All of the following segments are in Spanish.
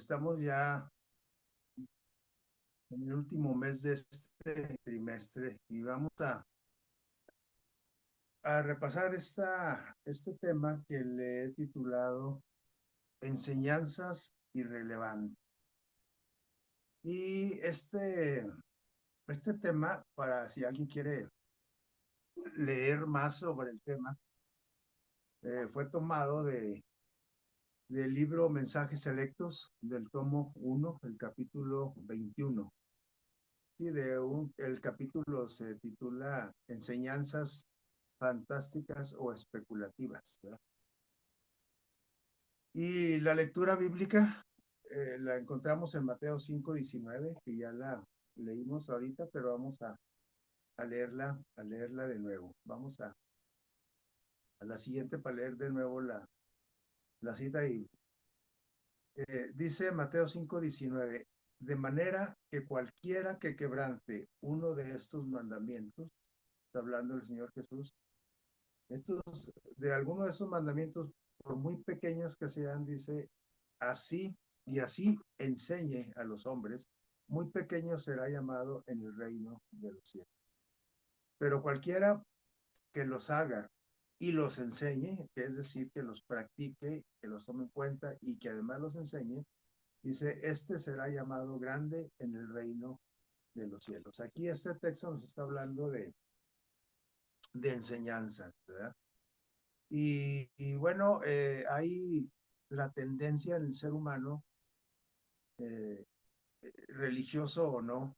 Estamos ya en el último mes de este trimestre y vamos a repasar este tema que le he titulado Enseñanzas Irrelevantes. Y este tema, para si alguien quiere leer más sobre el tema, fue tomado del libro Mensajes Selectos del tomo 1, el capítulo 21. Sí, el capítulo se titula Enseñanzas fantásticas o especulativas, ¿verdad? Y la lectura bíblica la encontramos en Mateo 5:19, que ya la leímos ahorita, pero vamos a leerla de nuevo. Vamos a la siguiente para leer de nuevo la cita y dice Mateo 5:19, de manera que cualquiera que quebrante uno de estos mandamientos, está hablando el Señor Jesús, de alguno de esos mandamientos, por muy pequeños que sean, dice, así y así enseñe a los hombres, muy pequeño será llamado en el reino de los cielos. Pero cualquiera que los haga y los enseñe, que es decir, que los practique, que los tome en cuenta y que además los enseñe, dice, este será llamado grande en el reino de los cielos. Aquí este texto nos está hablando de enseñanza, ¿verdad? Y bueno, hay la tendencia en el ser humano, eh, religioso o no,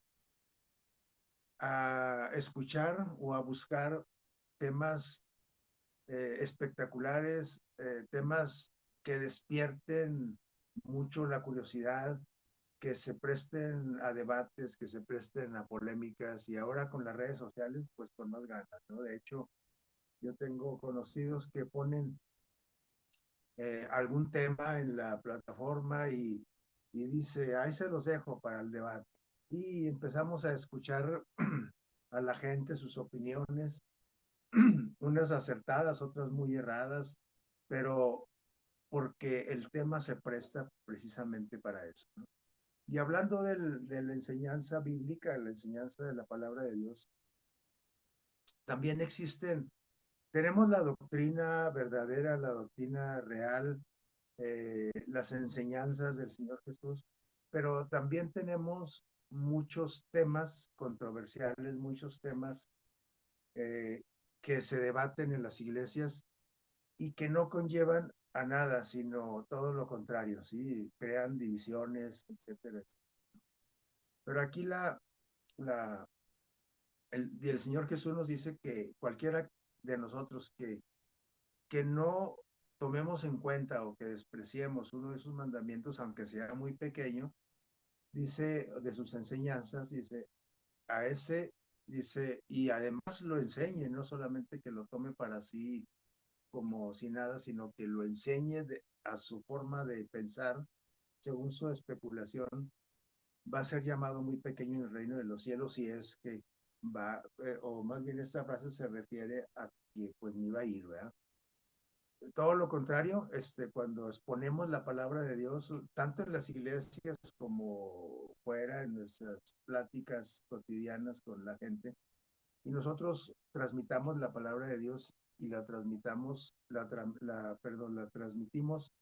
a escuchar o a buscar temas espectaculares, temas que despierten mucho la curiosidad, que se presten a debates, que se presten a polémicas y ahora con las redes sociales, pues con más ganas, ¿no? De hecho, yo tengo conocidos que ponen algún tema en la plataforma y dice, ahí se los dejo para el debate. Y empezamos a escuchar a la gente, sus opiniones, unas acertadas, otras muy erradas, pero porque el tema se presta precisamente para eso, ¿no? Y hablando de la enseñanza bíblica, la enseñanza de la palabra de Dios, también tenemos la doctrina verdadera, la doctrina real, las enseñanzas del Señor Jesús, pero también tenemos muchos temas controversiales, muchos temas eh, que se debaten en las iglesias y que no conllevan a nada, sino todo lo contrario, ¿sí? Crean divisiones, etcétera, etcétera. Pero aquí la, el Señor Jesús nos dice que cualquiera de nosotros que no tomemos en cuenta o que despreciemos uno de sus mandamientos, aunque sea muy pequeño, dice, de sus enseñanzas, dice, a ese, dice, y además lo enseñe, no solamente que lo tome para sí como si nada, sino que lo enseñe a su forma de pensar, según su especulación, va a ser llamado muy pequeño en el reino de los cielos si es que va, o más bien esta frase se refiere a que pues ni va a ir, ¿verdad? Todo lo contrario, cuando exponemos la palabra de Dios, tanto en las iglesias como fuera, en nuestras pláticas cotidianas con la gente, y nosotros transmitamos la palabra de Dios y la transmitamos, perdón, la transmitimos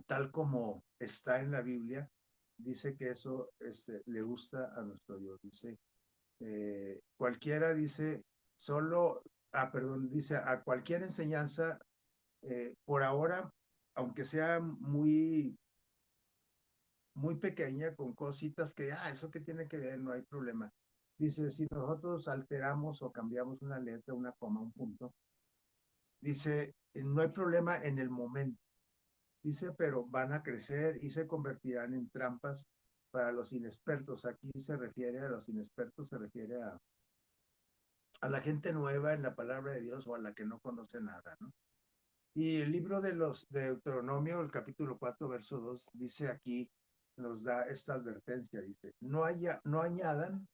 tal como está en la Biblia, dice que eso le gusta a nuestro Dios. Dice, cualquiera dice, solo, perdón, dice, a cualquier enseñanza por ahora, aunque sea muy pequeña, con cositas que, eso que tiene que ver, no hay problema. Dice, si nosotros alteramos o cambiamos una letra, una coma, un punto, dice, no hay problema en el momento. Dice, pero van a crecer y se convertirán en trampas para los inexpertos. Aquí se refiere a los inexpertos, se refiere a la gente nueva en la palabra de Dios o a la que no conoce nada, ¿no? Y el libro de Deuteronomio, el capítulo 4 verso 2 dice aquí, nos da esta advertencia, dice, no añadan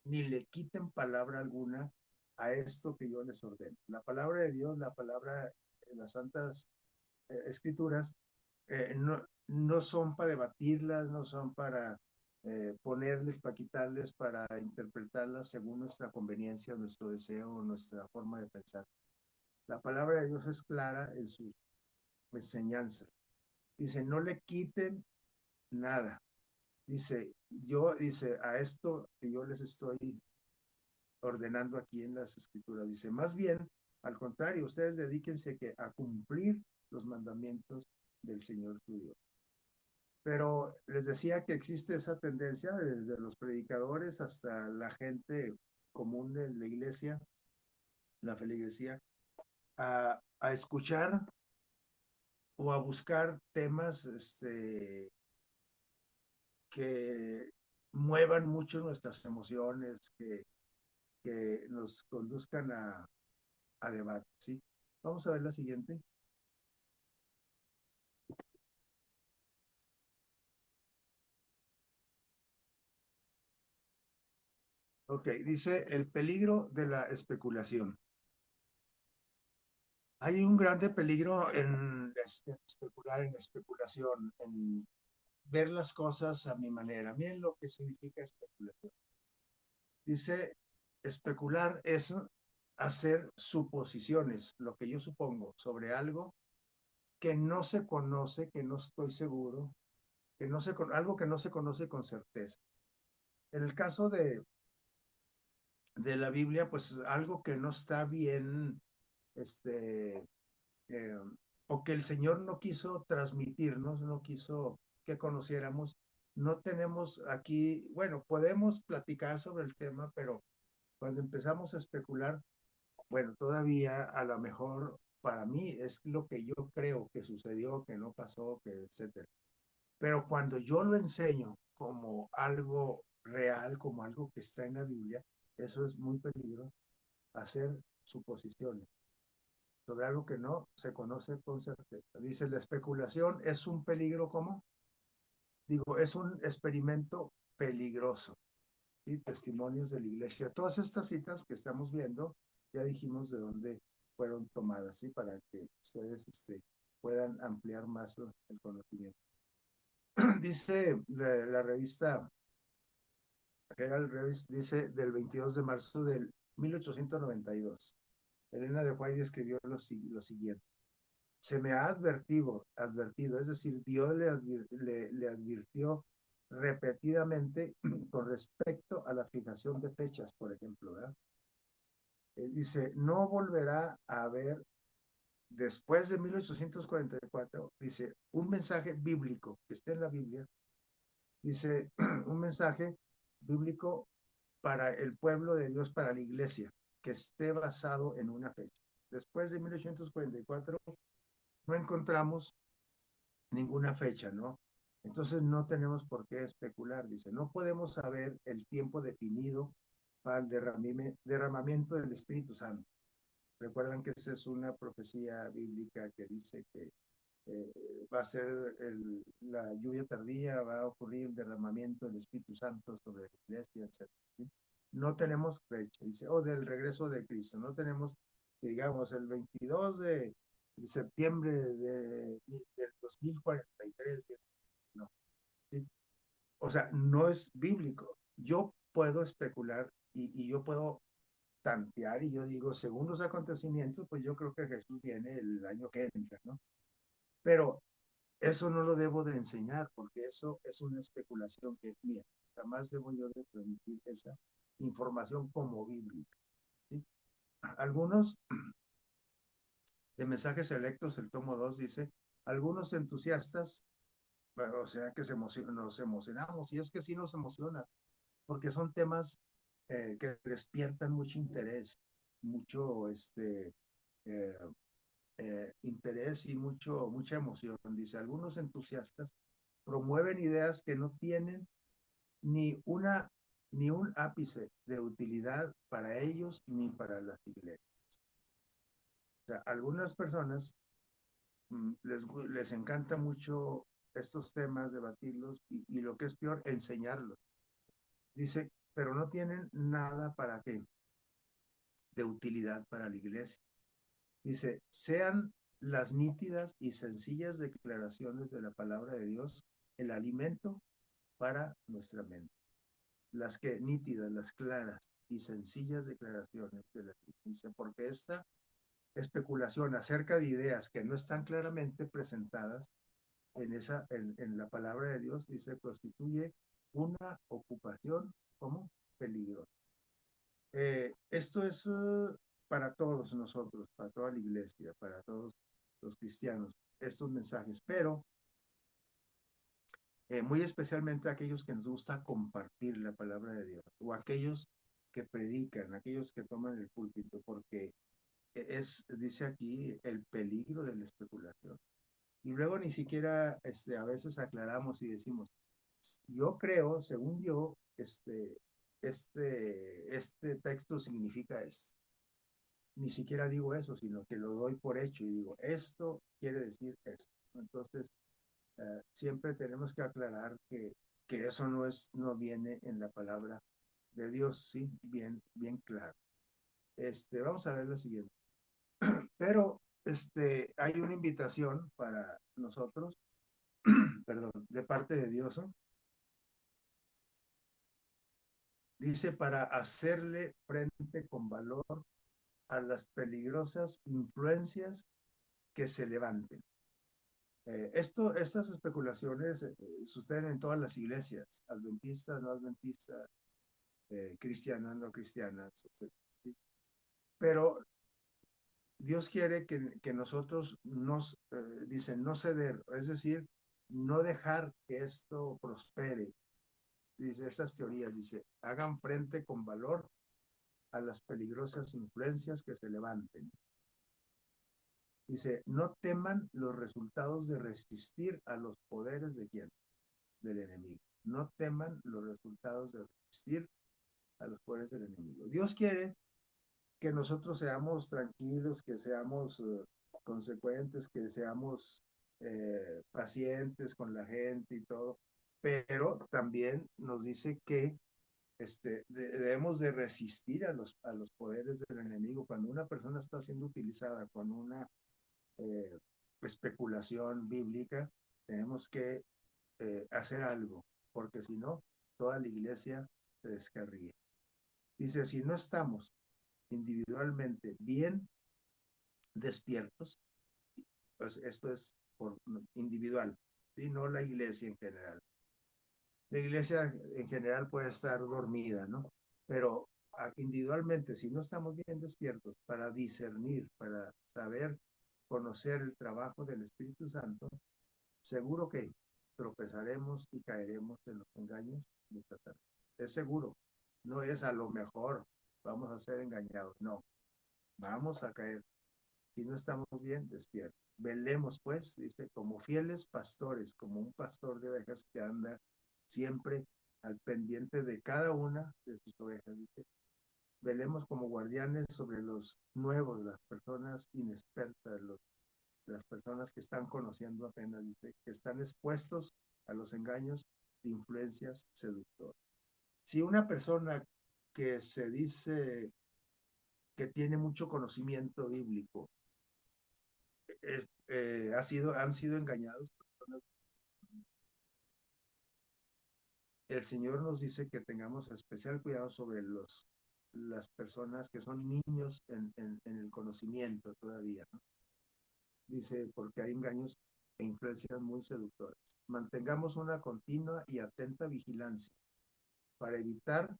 ni le quiten palabra alguna a esto que yo les ordeno. La palabra de Dios, la palabra de las santas escrituras, no, no son para debatirlas, no son para ponerles, para quitarles, para interpretarlas según nuestra conveniencia, nuestro deseo, nuestra forma de pensar. La palabra de Dios es clara en su enseñanza. Dice, no le quiten nada. Dice, a esto que yo les estoy ordenando aquí en las escrituras, dice, más bien, al contrario, ustedes dedíquense a cumplir los mandamientos del Señor tu Dios. Pero les decía que existe esa tendencia desde los predicadores hasta la gente común en la iglesia, la feligresía, a escuchar o a buscar temas que muevan mucho nuestras emociones, que nos conduzcan a debate, ¿sí? Vamos a ver la siguiente. Ok, dice el peligro de la especulación. Hay un grande peligro en especular, en especulación, en ver las cosas a mi manera. Miren lo que significa especulación. Dice, especular es hacer suposiciones, lo que yo supongo sobre algo que no se conoce, que no estoy seguro, algo que no se conoce con certeza. En el caso de la Biblia, pues algo que no está bien, este, eh, o que el Señor no quiso transmitirnos, no quiso que conociéramos. No tenemos aquí, bueno, podemos platicar sobre el tema, pero cuando empezamos a especular, bueno, todavía a lo mejor para mí es lo que yo creo que sucedió, que no pasó, que etcétera. Pero cuando yo lo enseño como algo real, como algo que está en la Biblia, eso es muy peligroso, hacer suposiciones sobre algo que no se conoce con certeza. Dice, la especulación es un peligro, ¿cómo? Digo, es un experimento peligroso. ¿Sí? Testimonios de la iglesia. Todas estas citas que estamos viendo, ya dijimos de dónde fueron tomadas, ¿sí? Para que ustedes puedan ampliar más el conocimiento. Dice la revista Herald Revist, dice del 22 de marzo del 1892. Elena de White escribió lo siguiente. Se me ha advertido, es decir, Dios le advirtió repetidamente con respecto a la fijación de fechas, por ejemplo, ¿verdad? Dice, no volverá a haber, después de 1844, dice, un mensaje bíblico que esté en la Biblia, dice, un mensaje bíblico para el pueblo de Dios, para la iglesia, que esté basado en una fecha. Después de 1844 no encontramos ninguna fecha, ¿no? Entonces no tenemos por qué especular, dice, no podemos saber el tiempo definido para el derramamiento del Espíritu Santo. Recuerdan que esa es una profecía bíblica que dice que va a ser la lluvia tardía, va a ocurrir el derramamiento del Espíritu Santo sobre la iglesia, etc. ¿Sí? No tenemos fecha, dice, del regreso de Cristo, no tenemos, digamos, el 22 de septiembre del 2043, no, ¿sí? O sea, no es bíblico. Yo puedo especular y yo puedo tantear y yo digo, según los acontecimientos, pues yo creo que Jesús viene el año que entra, ¿no? Pero eso no lo debo de enseñar porque eso es una especulación que es mía. Jamás debo yo de permitir esa información como bíblica, ¿sí? Algunos de mensajes selectos, el tomo 2 dice, algunos entusiastas, bueno, o sea que nos emocionamos, y es que sí nos emociona, porque son temas que despiertan mucho interés, mucho eh, interés y mucha emoción. Dice, algunos entusiastas promueven ideas que no tienen ni una ni un ápice de utilidad para ellos ni para las iglesias. O sea, algunas personas les encanta mucho estos temas, debatirlos y lo que es peor, enseñarlos. Dice, pero no tienen nada para qué, de utilidad para la iglesia. Dice, sean las nítidas y sencillas declaraciones de la palabra de Dios el alimento para nuestra mente. Las que nítidas, las claras y sencillas declaraciones de la dice, porque esta especulación acerca de ideas que no están claramente presentadas en la palabra de Dios, dice, constituye una ocupación como peligrosa. Esto es para todos nosotros, para toda la iglesia, para todos los cristianos, estos mensajes, pero muy especialmente aquellos que nos gusta compartir la palabra de Dios, o aquellos que predican, aquellos que toman el púlpito, porque dice aquí, el peligro de la especulación. Y luego ni siquiera a veces aclaramos y decimos, yo creo, según yo, este texto significa esto. Ni siquiera digo eso, sino que lo doy por hecho y digo, esto quiere decir esto. Entonces, siempre tenemos que aclarar que eso no viene en la palabra de Dios, sí, bien claro. Vamos a ver lo siguiente. Pero hay una invitación para nosotros, perdón, de parte de Dios, ¿no? Dice, para hacerle frente con valor a las peligrosas influencias que se levanten. Estas especulaciones suceden en todas las iglesias, adventistas, no adventistas, cristianas, no cristianas, etc. ¿Sí? Pero Dios quiere que nosotros dicen, no ceder, es decir, no dejar que esto prospere. Dice, esas teorías, dice, hagan frente con valor a las peligrosas influencias que se levanten. Dice, no teman los resultados de resistir a los poderes de quién, del enemigo. No teman los resultados de resistir a los poderes del enemigo. Dios quiere que nosotros seamos tranquilos, que seamos consecuentes, que seamos pacientes con la gente y todo, pero también nos dice que debemos de resistir a los poderes del enemigo. Cuando una persona está siendo utilizada con una eh, especulación bíblica, tenemos que hacer algo, porque si no, toda la iglesia se descarría. Dice, si no estamos individualmente bien despiertos, pues esto es por individual, ¿sí? No la iglesia en general. La iglesia en general puede estar dormida, ¿no? Pero individualmente, si no estamos bien despiertos para discernir, para saber conocer el trabajo del Espíritu Santo, seguro que tropezaremos y caeremos en los engaños de Satanás. Es seguro, no es a lo mejor vamos a ser engañados, no, vamos a caer si no estamos bien despiertos. Velemos pues, dice, como fieles pastores, como un pastor de ovejas que anda siempre al pendiente de cada una de sus ovejas, dice, velemos como guardianes sobre los nuevos, las personas inexpertas, las personas que están conociendo apenas, dice, que están expuestos a los engaños de influencias seductoras. Si una persona que se dice que tiene mucho conocimiento bíblico han sido engañados, el Señor nos dice que tengamos especial cuidado sobre las personas que son niños en el conocimiento todavía, ¿no? Dice, porque hay engaños e influencias muy seductoras. Mantengamos una continua y atenta vigilancia para evitar,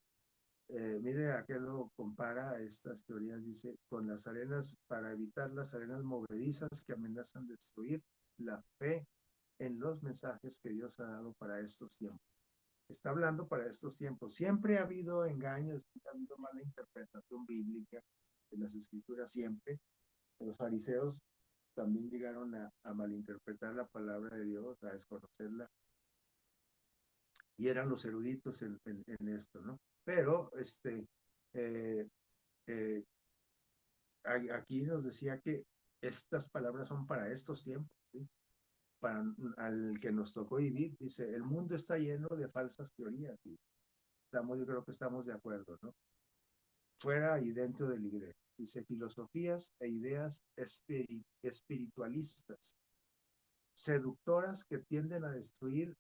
mire a qué lo compara estas teorías, dice, con las arenas, para evitar las arenas movedizas que amenazan destruir la fe en los mensajes que Dios ha dado para estos tiempos. Está hablando para estos tiempos. Siempre ha habido engaños, ha habido mala interpretación bíblica de las escrituras, siempre. Los fariseos también llegaron a malinterpretar la palabra de Dios, a desconocerla, y eran los eruditos en esto, ¿no? Pero eh, eh, aquí nos decía que estas palabras son para estos tiempos, ¿sí? Para al que nos tocó vivir, dice, el mundo está lleno de falsas teorías, y yo creo que estamos de acuerdo, ¿no? Fuera y dentro de la iglesia. Dice filosofías e ideas espiritualistas, seductoras que tienden a destruir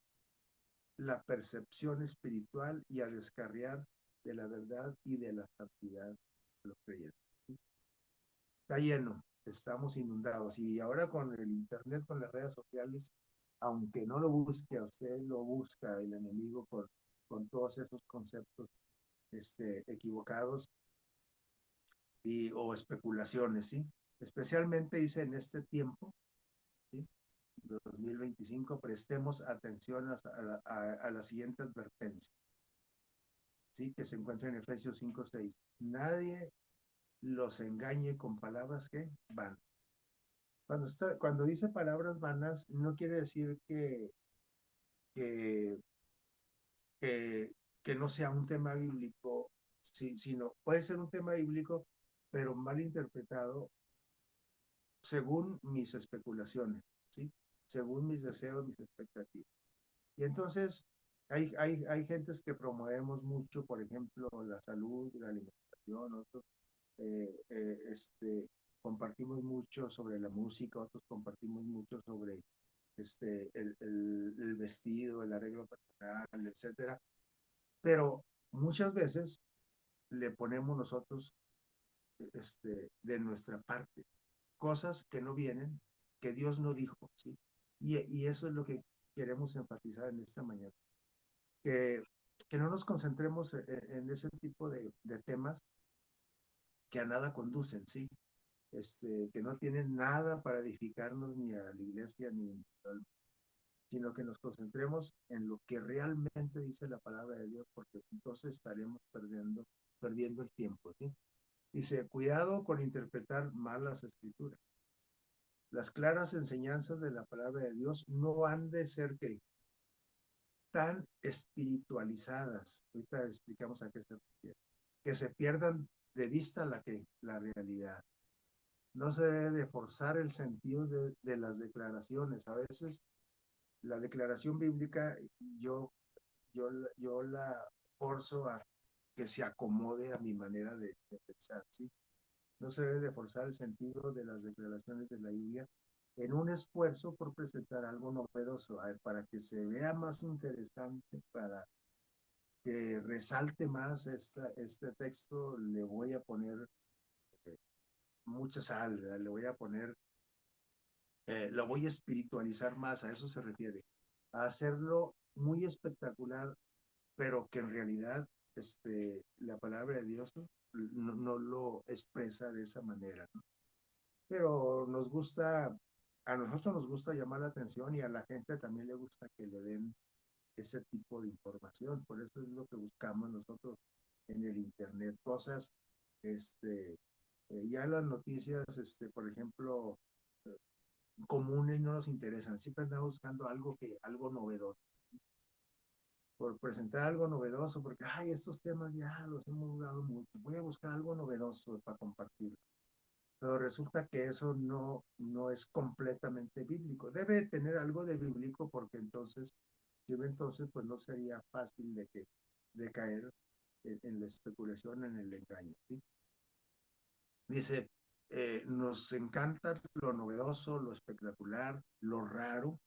la percepción espiritual y a descarriar de la verdad y de la santidad de los creyentes. Está lleno, estamos inundados. Y ahora con el Internet, con las redes sociales, aunque no lo busque, a usted lo busca el enemigo con todos esos conceptos equivocados o especulaciones, ¿sí? Especialmente dice en este tiempo, ¿sí? 2025, prestemos atención a la siguiente advertencia, ¿sí? Que se encuentra en Efesios 5:6. Nadie los engañe con palabras que van. Cuando dice palabras vanas, no quiere decir que, que, que no sea un tema bíblico, sino puede ser un tema bíblico, pero mal interpretado según mis especulaciones, ¿sí? Según mis deseos, mis expectativas. Y entonces hay gentes que promovemos mucho, por ejemplo, la salud, la alimentación, otros eh, eh, este, compartimos mucho sobre la música, otros compartimos mucho sobre el vestido, el arreglo personal, etcétera. Pero muchas veces le ponemos nosotros de nuestra parte cosas que no vienen, que Dios no dijo, ¿sí? Y eso es lo que queremos enfatizar en esta mañana, que, que no nos concentremos en ese tipo de temas que a nada conducen, ¿sí? Que no tienen nada para edificarnos ni a la iglesia, ni sino que nos concentremos en lo que realmente dice la palabra de Dios, porque entonces estaremos perdiendo el tiempo, ¿sí? Dice, cuidado con interpretar mal las escrituras. Las claras enseñanzas de la palabra de Dios no han de ser que tan espiritualizadas, ahorita explicamos a qué se refiere, que se pierdan de vista la realidad. No se debe de forzar el sentido de las declaraciones. A veces la declaración bíblica yo la forzo a que se acomode a mi manera de pensar, ¿sí? No se debe de forzar el sentido de las declaraciones de la Biblia en un esfuerzo por presentar algo novedoso, para que se vea más interesante, para que resalte más este texto, le voy a poner eh, mucha sal, ¿verdad? Le voy a poner, lo voy a espiritualizar más, a eso se refiere, a hacerlo muy espectacular, pero que en realidad la palabra de Dios no lo expresa de esa manera, ¿no? Pero a nosotros nos gusta llamar la atención y a la gente también le gusta que le den ese tipo de información. Por eso es lo que buscamos nosotros en el Internet. Cosas, ya las noticias, por ejemplo, comunes no nos interesan. Siempre andamos buscando algo novedoso. Por presentar algo novedoso, porque, ay, estos temas ya los hemos dado mucho. Voy a buscar algo novedoso para compartir. Pero resulta que eso no es completamente bíblico. Debe tener algo de bíblico porque entonces, si no, entonces, pues no sería fácil de caer en la especulación, en el engaño, ¿sí? Dice, nos encanta lo novedoso, lo espectacular, lo raro,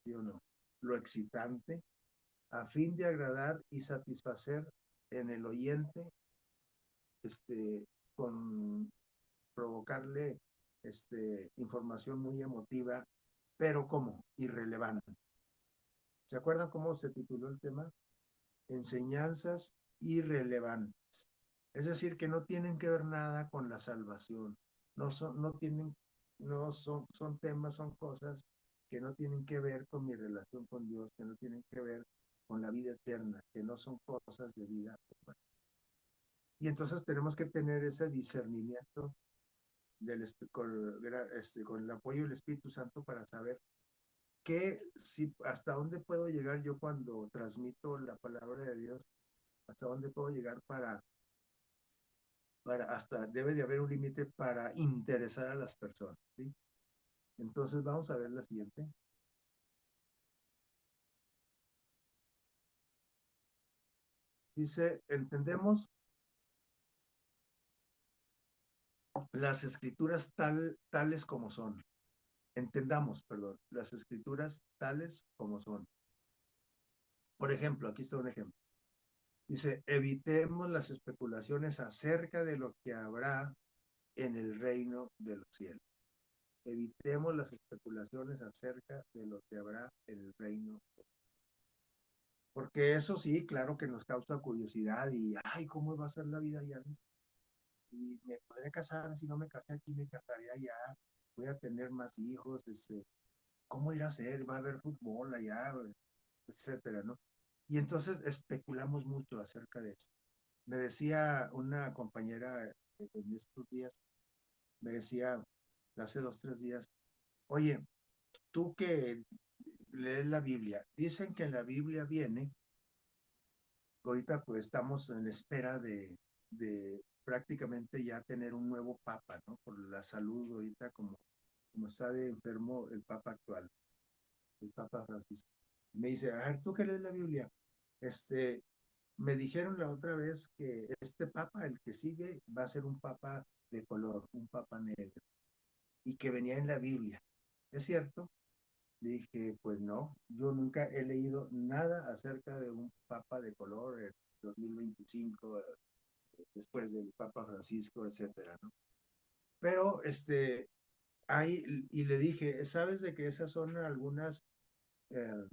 ¿sí o no? Lo excitante, a fin de agradar y satisfacer en el oyente, con provocarle información muy emotiva, pero como irrelevante. ¿Se acuerdan cómo se tituló el tema? Enseñanzas irrelevantes. Es decir, que no tienen que ver nada con la salvación. No tienen, no son, son temas, son cosas que no tienen que ver con mi relación con Dios, que no tienen que ver con la vida eterna, que no son cosas de vida. Y entonces tenemos que tener ese discernimiento con el apoyo del Espíritu Santo para saber hasta dónde puedo llegar yo cuando transmito la palabra de Dios, hasta dónde puedo llegar hasta debe de haber un límite para interesar a las personas, ¿sí? Entonces vamos a ver la siguiente. Dice, entendemos las escrituras tales como son. Entendamos, perdón, las escrituras tales como son. Por ejemplo, aquí está un ejemplo. Dice, evitemos las especulaciones acerca de lo que habrá en el reino de los cielos. Evitemos las especulaciones acerca de lo que habrá en el reino. Porque eso sí, claro que nos causa curiosidad y, ay, ¿cómo va a ser la vida allá? Y me podré casar, si no me casé aquí, me casaré allá, voy a tener más hijos, ¿cómo irá a ser? ¿Va a haber fútbol allá? Etcétera, ¿no? Y entonces especulamos mucho acerca de esto. Me decía una compañera en estos días, me decía hace 2, 3 días, oye, tú que lees la Biblia, dicen que en la Biblia viene, ahorita pues estamos en espera de prácticamente ya tener un nuevo papa, ¿no? Por la salud ahorita como está de enfermo el papa actual, el papa Francisco. Me dice, a ver, ¿tú qué lees la Biblia? Este, me dijeron la otra vez que este papa, el que sigue, va a ser un papa de color, un papa negro, y que venía en la Biblia. ¿Es cierto? Le dije, pues no, yo nunca he leído nada acerca de un papa de color en 2025, después del Papa Francisco, etcétera, ¿no? Pero hay, y le dije, ¿sabes de que esas son algunas eh,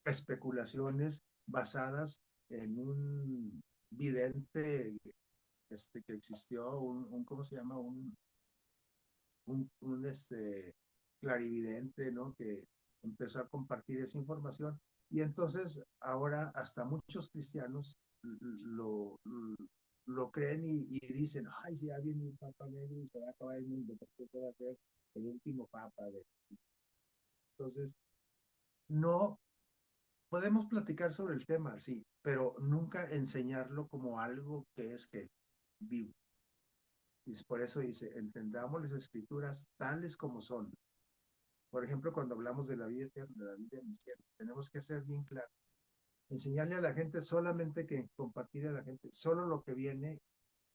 especulaciones basadas en un vidente que existió, ¿cómo se llama? Un clarividente, ¿no? Que empezó a compartir esa información. Y entonces ahora hasta muchos cristianos lo creen y dicen, ay, si ya viene el Papa Negro y se va a acabar el mundo, porque este va a ser el último Papa. Entonces, no podemos platicar sobre el tema, sí, pero nunca enseñarlo como algo que es que vivo. Y por eso dice, entendamos las escrituras tales como son. Por ejemplo, cuando hablamos de la vida eterna, de la vida en el cielo, tenemos que ser bien claro. Enseñarle a la gente solamente que compartir a la gente solo lo que viene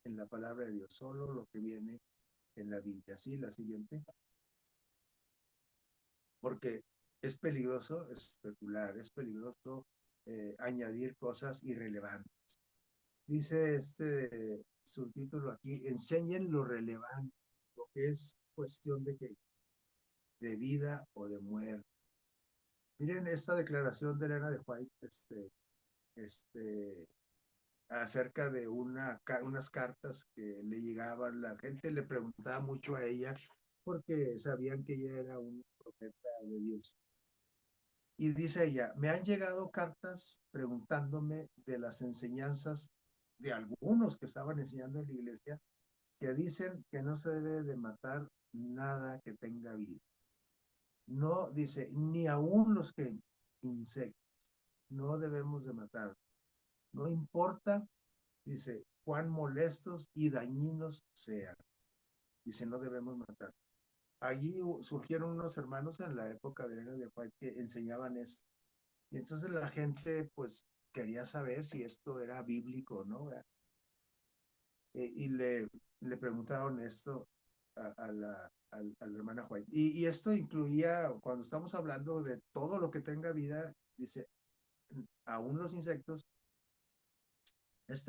en la palabra de Dios, solo lo que viene en la Biblia. Así, la siguiente, porque es peligroso especular, es peligroso añadir cosas irrelevantes. Dice este subtítulo aquí, enseñen lo relevante, lo que es cuestión de vida o de muerte. Miren esta declaración de Elena de White, este, acerca de unas cartas que le llegaban, la gente le preguntaba mucho a ella porque sabían que ella era un profeta de Dios. Y dice ella, me han llegado cartas preguntándome de las enseñanzas de algunos que estaban enseñando en la iglesia, que dicen que no se debe de matar nada que tenga vida. No, dice, ni aún los que insectos, no debemos de matar. No importa, dice, cuán molestos y dañinos sean. Dice, no debemos matar. Allí surgieron unos hermanos en la época de Elena de White que enseñaban esto. Y entonces la gente, pues, quería saber si esto era bíblico o no. Y le preguntaron esto a la hermana White. Y esto incluía, cuando estamos hablando de todo lo que tenga vida, dice, aún los insectos,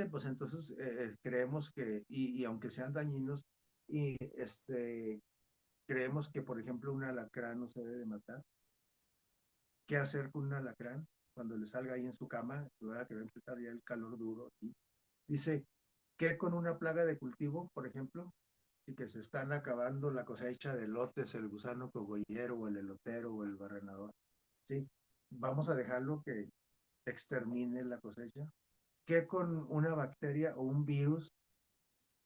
pues entonces creemos que, y aunque sean dañinos, y creemos que, por ejemplo, un alacrán no se debe de matar. ¿Qué hacer con un alacrán cuando le salga ahí en su cama? ¿Verdad? Que va a empezar ya el calor duro aquí. Dice, ¿qué con una plaga de cultivo, por ejemplo? Y que se están acabando la cosecha de lotes, el gusano cogollero, o el elotero, o el barrenador. ¿Sí? Vamos a dejarlo que extermine la cosecha. ¿Qué con una bacteria o un virus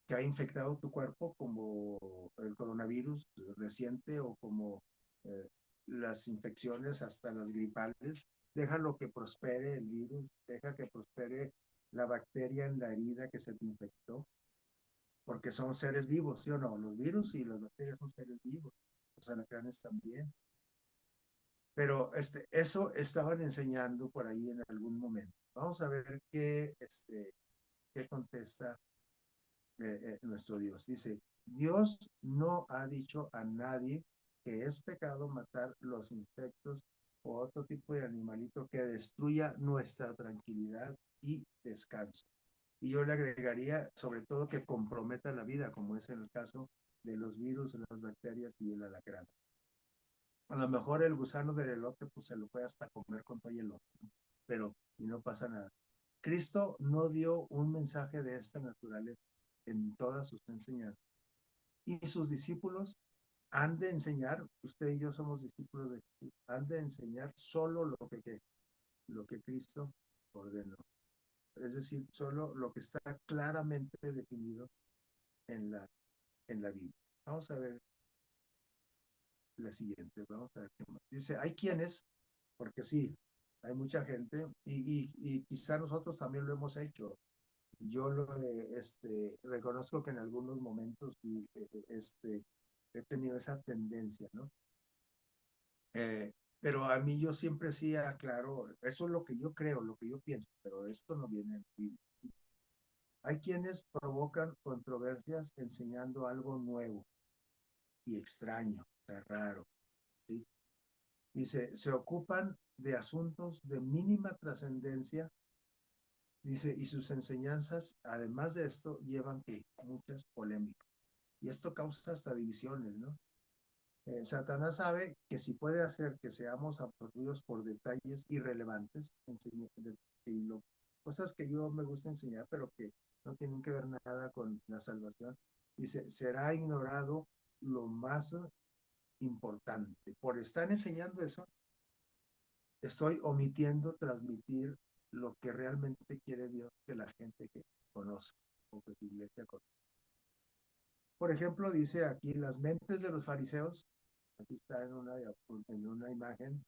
que ha infectado tu cuerpo, como el coronavirus reciente o como eh, las infecciones, hasta las gripales? Déjalo que prospere el virus, deja que prospere la bacteria en la herida que se te infectó, porque son seres vivos, ¿sí o no? Los virus y las bacterias son seres vivos, los alacranes también. Pero eso estaban enseñando por ahí en algún momento. Vamos a ver qué contesta nuestro Dios. Dice, Dios no ha dicho a nadie que es pecado matar los insectos o otro tipo de animalito que destruya nuestra tranquilidad y descanso. Y yo le agregaría sobre todo que comprometa la vida, como es en el caso de los virus, las bacterias y el alacrán. A lo mejor el gusano del elote pues se lo puede hasta comer con todo el elote, ¿no? Pero y no pasa nada. Cristo no dio un mensaje de esta naturaleza en todas sus enseñanzas. Y sus discípulos han de enseñar, usted y yo somos discípulos de Jesús, han de enseñar solo lo que Cristo ordenó. Es decir, solo lo que está claramente definido en en la Biblia. Vamos a ver la siguiente, vamos a ver qué más. Dice, hay quienes, porque sí, hay mucha gente, y quizá nosotros también lo hemos hecho. Yo reconozco que en algunos momentos he tenido esa tendencia, ¿no? Pero a mí yo siempre sí aclaro, eso es lo que yo creo, lo que yo pienso, pero esto no viene en Biblia. Hay quienes provocan controversias enseñando algo nuevo y extraño, raro, ¿sí? Dice, se ocupan de asuntos de mínima trascendencia, dice, y sus enseñanzas, además de esto, llevan que muchas polémicas. Y esto causa hasta divisiones, ¿no? Satanás sabe que si puede hacer que seamos absorbidos por detalles irrelevantes, cosas que yo me gusta enseñar, pero que no tienen que ver nada con la salvación, dice, será ignorado lo más importante. Por estar enseñando eso, estoy omitiendo transmitir lo que realmente quiere Dios que la gente que conoce o que su iglesia conoce. Por ejemplo, dice aquí, las mentes de los fariseos, aquí está en una imagen,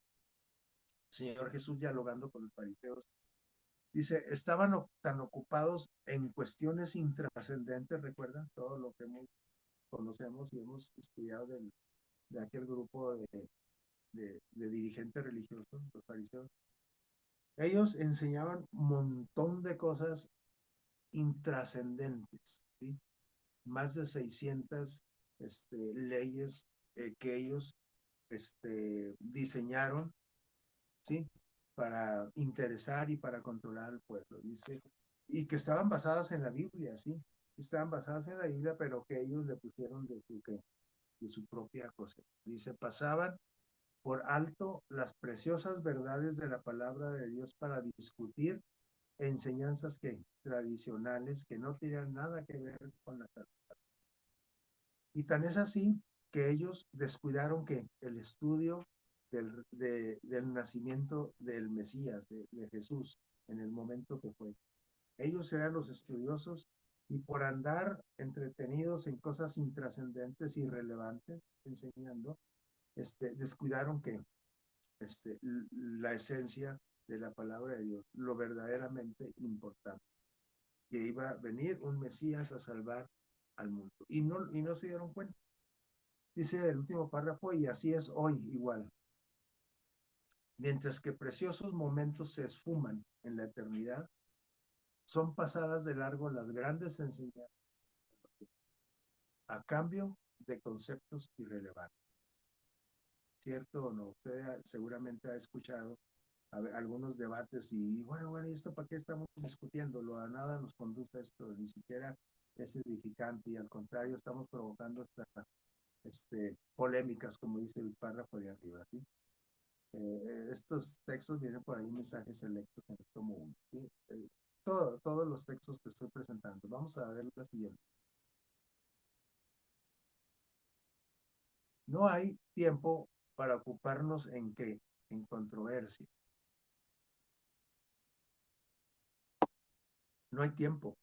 Señor Jesús dialogando con los fariseos, dice, estaban tan ocupados en cuestiones intrascendentes, recuerdan todo lo que conocemos y hemos estudiado de aquel grupo de dirigentes religiosos, los fariseos. Ellos enseñaban un montón de cosas intrascendentes, ¿sí? Más de 600 leyes que ellos diseñaron, ¿sí? Para interesar y para controlar al pueblo, dice, y que estaban basadas en la Biblia, ¿sí? Estaban basadas en la Biblia, pero que ellos le pusieron de su propia cosa. Dice, pasaban por alto las preciosas verdades de la palabra de Dios para discutir enseñanzas que tradicionales que no tenían nada que ver con la salud. Y tan es así que ellos descuidaron que el estudio del nacimiento del Mesías, de Jesús, en el momento que fue. Ellos eran los estudiosos y por andar entretenidos en cosas intrascendentes, irrelevantes, enseñando, descuidaron que la esencia de la palabra de Dios, lo verdaderamente importante, que iba a venir un Mesías a salvar al mundo. Y no se dieron cuenta. Dice el último párrafo, y así es hoy igual. Mientras que preciosos momentos se esfuman en la eternidad, son pasadas de largo las grandes enseñanzas a cambio de conceptos irrelevantes. ¿Cierto o no? Usted seguramente ha escuchado algunos debates y bueno, ¿y esto para qué estamos discutiendo? A nada nos conduce esto, ni siquiera es edificante y al contrario estamos provocando polémicas, como dice el párrafo de arriba, ¿sí? Estos textos vienen por ahí mensajes selectos en el tomo 1, ¿sí? Todos los textos que estoy presentando. Vamos a ver la siguiente. No hay tiempo para ocuparnos en qué, en controversia. No hay tiempo.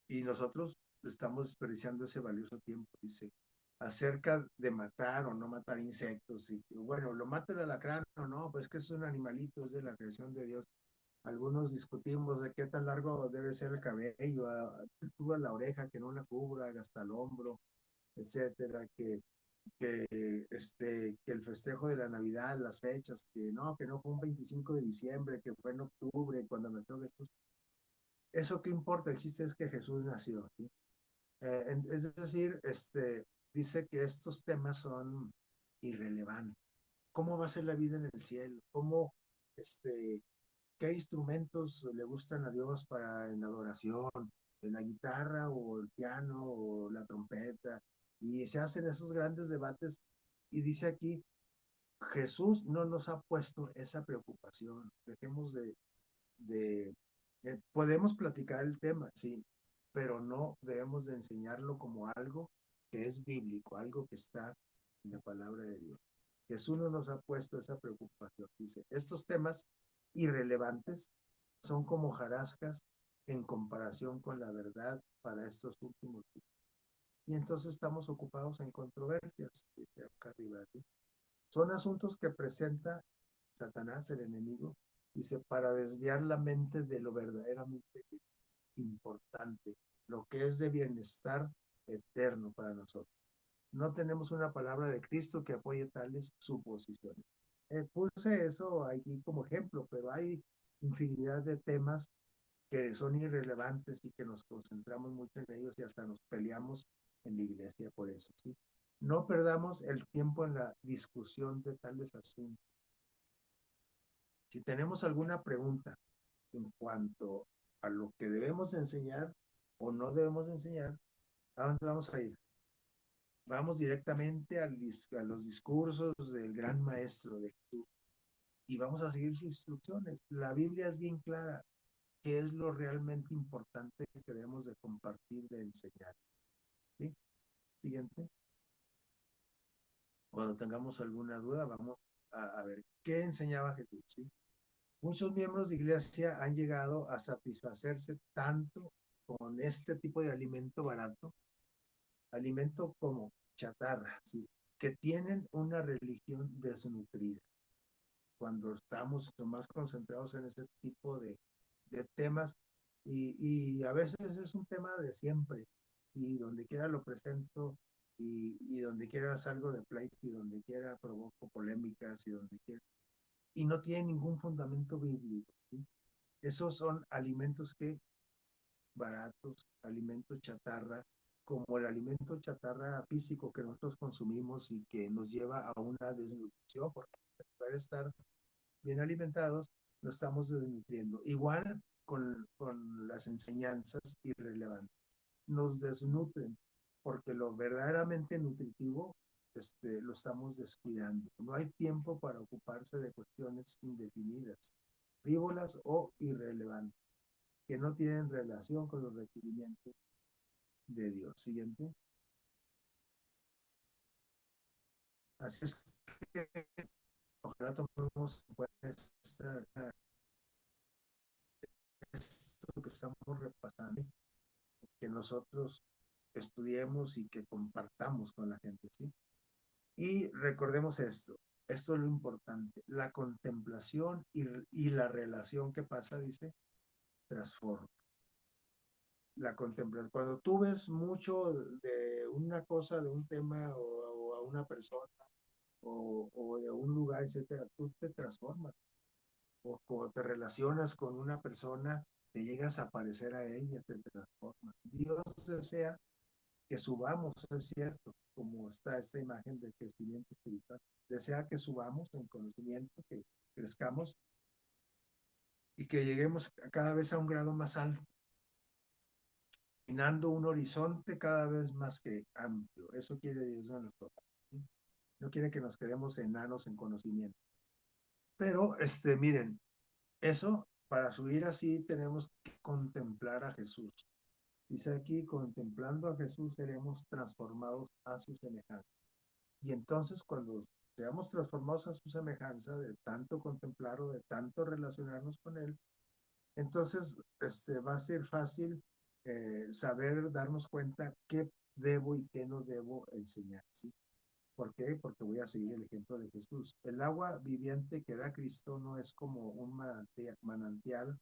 Y nosotros estamos desperdiciando ese valioso tiempo, dice, acerca de matar o no matar insectos. Y bueno, lo mata el alacrán o no, pues que es un animalito, es de la creación de Dios. Algunos discutimos de qué tan largo debe ser el cabello, a la oreja, que no la cubra, hasta el hombro, etcétera, que el festejo de la Navidad, las fechas, que no fue un 25 de diciembre, que fue en octubre, cuando nació Jesús. ¿Eso qué importa? El chiste es que Jesús nació, ¿sí? Es decir, dice que estos temas son irrelevantes. ¿Cómo va a ser la vida en el cielo? ¿Cómo, este, qué instrumentos le gustan a Dios para en adoración? ¿En la guitarra o el piano o la trompeta? Y se hacen esos grandes debates y dice aquí, Jesús no nos ha puesto esa preocupación. Dejemos de podemos platicar el tema, sí, pero no debemos de enseñarlo como algo que es bíblico, algo que está en la palabra de Dios. Jesús no nos ha puesto esa preocupación. Dice, estos temas irrelevantes son como hojarascas en comparación con la verdad para estos últimos días. Y entonces estamos ocupados en controversias. Dice acá arriba, ¿sí? Son asuntos que presenta Satanás, el enemigo, dice, para desviar la mente de lo verdaderamente importante, lo que es de bienestar eterno para nosotros. No tenemos una palabra de Cristo que apoye tales suposiciones. Puse eso aquí como ejemplo, pero hay infinidad de temas que son irrelevantes y que nos concentramos mucho en ellos y hasta nos peleamos en la iglesia por eso, ¿sí? No perdamos el tiempo en la discusión de tales asuntos. Si tenemos alguna pregunta en cuanto a lo que debemos enseñar o no debemos enseñar, ¿a dónde vamos a ir? Vamos directamente a los discursos del gran maestro de Jesús y vamos a seguir sus instrucciones. La Biblia es bien clara. ¿Qué es lo realmente importante que debemos de compartir, de enseñar? ¿Sí? Siguiente. Cuando tengamos alguna duda, vamos a ver qué enseñaba Jesús. ¿Sí? Muchos miembros de iglesia han llegado a satisfacerse tanto con este tipo de alimento barato, alimento como chatarra, ¿sí? Que tienen una religión desnutrida. Cuando estamos más concentrados en ese tipo de temas, y a veces es un tema de siempre, y donde quiera lo presento, y donde quiera salgo de pleito, y donde quiera provoco polémicas, y donde quiera, y no tiene ningún fundamento bíblico, ¿sí? Esos son alimentos que baratos, alimentos chatarra, como el alimento chatarra físico que nosotros consumimos y que nos lleva a una desnutrición, porque para estar bien alimentados nos estamos desnutriendo. Igual con las enseñanzas irrelevantes, nos desnutren, porque lo verdaderamente nutritivo lo estamos descuidando. No hay tiempo para ocuparse de cuestiones indefinidas, frívolas o irrelevantes, que no tienen relación con los requerimientos de Dios. Siguiente. Así es que ojalá tomemos esto que estamos repasando, que nosotros estudiemos y que compartamos con la gente, ¿sí? Y recordemos esto es lo importante, la contemplación y la relación que pasa, dice, transforma. La contemplación, cuando tú ves mucho de una cosa, de un tema o a una persona o de un lugar, etcétera, tú te transformas. O cuando te relacionas con una persona, te llegas a parecer a ella, te transformas. Dios desea que subamos, es cierto, como está esta imagen de crecimiento espiritual, desea que subamos en conocimiento, que crezcamos y que lleguemos cada vez a un grado más alto, caminando un horizonte cada vez más que amplio. Eso quiere Dios a nosotros. ¿Sí? No quiere que nos quedemos enanos en conocimiento. Pero, miren, eso, para subir así, tenemos que contemplar a Jesús. Dice aquí, contemplando a Jesús seremos transformados a su semejanza. Y entonces cuando seamos transformados a su semejanza, de tanto contemplarlo, de tanto relacionarnos con Él, entonces va a ser fácil saber, darnos cuenta qué debo y qué no debo enseñar, ¿sí? ¿Por qué? Porque voy a seguir el ejemplo de Jesús. El agua viviente que da Cristo no es como un manantial,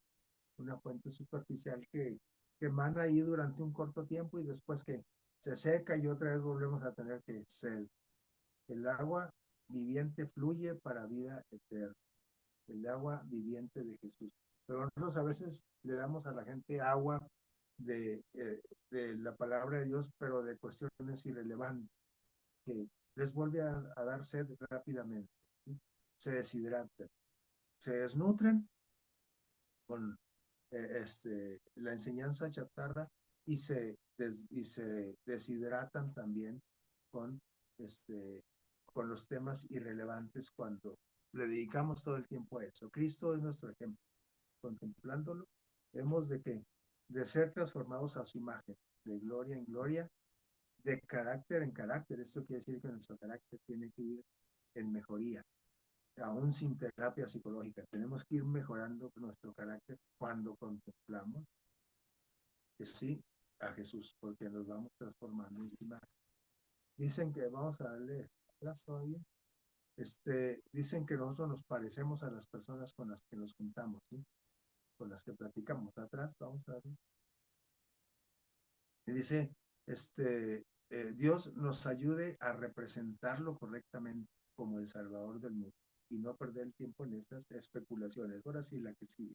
una fuente superficial que emana ahí durante un corto tiempo y después que se seca y otra vez volvemos a tener que sed. El agua viviente fluye para vida eterna. El agua viviente de Jesús. Pero nosotros a veces le damos a la gente agua de la palabra de Dios, pero de cuestiones irrelevantes, que les vuelve a dar sed rápidamente, ¿sí? Se deshidratan, se desnutren con la enseñanza chatarra y se deshidratan también con, este, con los temas irrelevantes cuando le dedicamos todo el tiempo a eso. Cristo es nuestro ejemplo. Contemplándolo, hemos de ser transformados a su imagen, de gloria en gloria, de carácter en carácter. Esto quiere decir que nuestro carácter tiene que ir en mejoría, aún sin terapia psicológica. Tenemos que ir mejorando nuestro carácter cuando contemplamos, que sí, a Jesús, porque nos vamos transformando en su imagen. Dicen que vamos a darle atrás todavía. Dicen que nosotros nos parecemos a las personas con las que nos juntamos, ¿sí? Con las que platicamos. Atrás, vamos a darle. Y dice, Dios nos ayude a representarlo correctamente como el Salvador del mundo y no perder el tiempo en estas especulaciones. Ahora sí, la que sigue.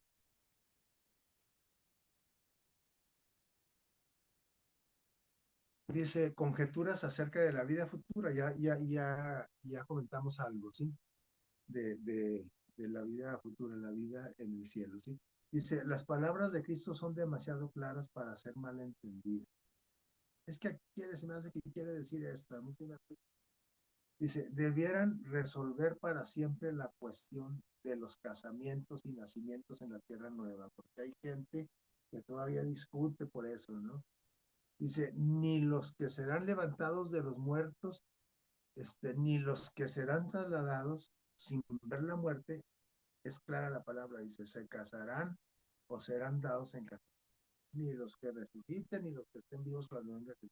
Dice, conjeturas acerca de la vida futura. Ya comentamos algo, ¿sí? De, de, de la vida futura, la vida en el cielo, ¿sí? Dice, las palabras de Cristo son demasiado claras para ser malentendidas. Es que se me hace que quiere decir esto. Dice, debieran resolver para siempre la cuestión de los casamientos y nacimientos en la tierra nueva, porque hay gente que todavía discute por eso, ¿no? Dice, ni los que serán levantados de los muertos, ni los que serán trasladados sin ver la muerte, es clara la palabra, dice, se casarán o serán dados en casa. Ni los que resuciten, ni los que estén vivos cuando venga Jesús.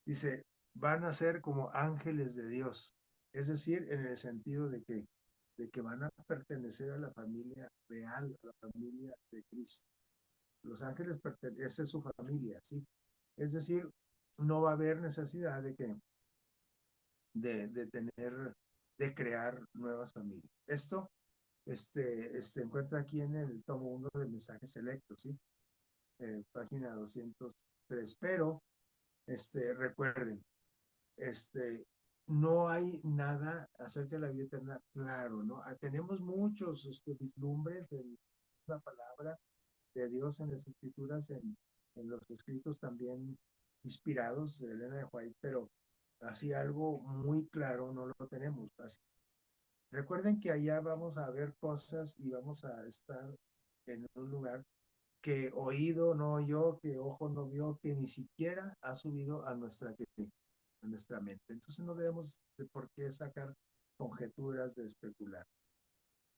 Dice, van a ser como ángeles de Dios, es decir, en el sentido de que van a pertenecer a la familia real, a la familia de Cristo. Los ángeles esa es su familia, ¿sí? Es decir, no va a haber necesidad de tener, de crear nuevas familias. Esto se encuentra aquí en el tomo 1 de mensajes selectos, ¿sí? Página 203. Pero, recuerden, no hay nada acerca de la vida eterna claro, ¿no? Tenemos muchos vislumbres de la palabra de Dios en las escrituras, en los escritos también inspirados de Elena de White, pero así algo muy claro no lo tenemos. Así. Recuerden que allá vamos a ver cosas y vamos a estar en un lugar que oído no oyó, que ojo no vio, que ni siquiera ha subido a nuestra mente. Entonces no debemos de por qué sacar conjeturas de especular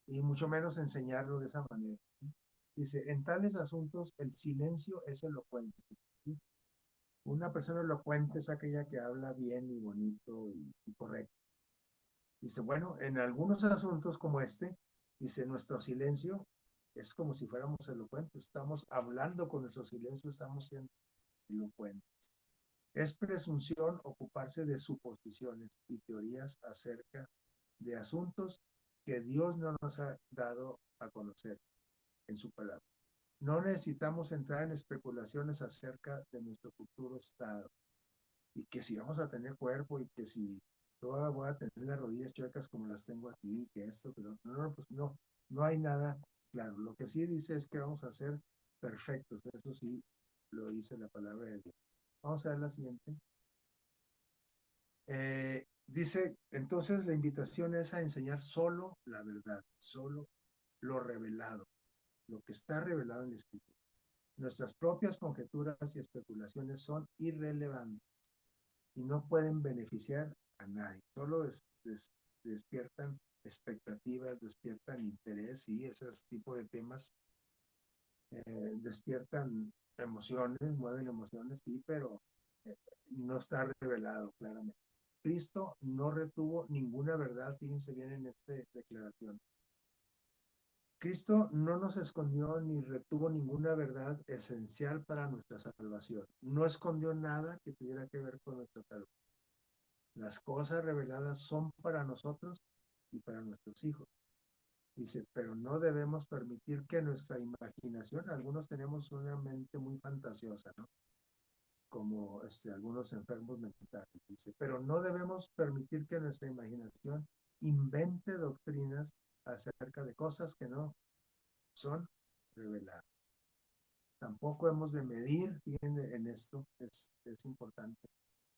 y mucho menos enseñarlo de esa manera. Dice, en tales asuntos el silencio es elocuente. ¿Sí? Una persona elocuente es aquella que habla bien y bonito y correcto. Dice, bueno, en algunos asuntos como este, dice, nuestro silencio es como si fuéramos elocuentes. Estamos hablando con nuestro silencio, estamos siendo elocuentes. Es presunción ocuparse de suposiciones y teorías acerca de asuntos que Dios no nos ha dado a conocer en su palabra. No necesitamos entrar en especulaciones acerca de nuestro futuro estado y que si vamos a tener cuerpo y que si yo voy a tener las rodillas chuecas como las tengo aquí, que esto, pero no, pues no, no hay nada claro. Lo que sí dice es que vamos a ser perfectos, eso sí lo dice la palabra de Dios. Vamos a ver la siguiente. Dice, entonces la invitación es a enseñar solo la verdad, solo lo revelado, lo que está revelado en la Escritura. Nuestras propias conjeturas y especulaciones son irrelevantes y no pueden beneficiar a nadie. Solo despiertan expectativas, despiertan interés y esos tipos de temas despiertan emociones, mueven emociones, sí, pero eh, no está revelado claramente. Cristo no retuvo ninguna verdad, fíjense bien en esta declaración. Cristo no nos escondió ni retuvo ninguna verdad esencial para nuestra salvación. No escondió nada que tuviera que ver con nuestra salvación. Las cosas reveladas son para nosotros y para nuestros hijos. Dice, pero no debemos permitir que nuestra imaginación, algunos tenemos una mente muy fantasiosa, ¿no? Como algunos enfermos mentales, dice, pero no debemos permitir que nuestra imaginación invente doctrinas acerca de cosas que no son reveladas. Tampoco hemos de medir, fíjense en esto, es importante.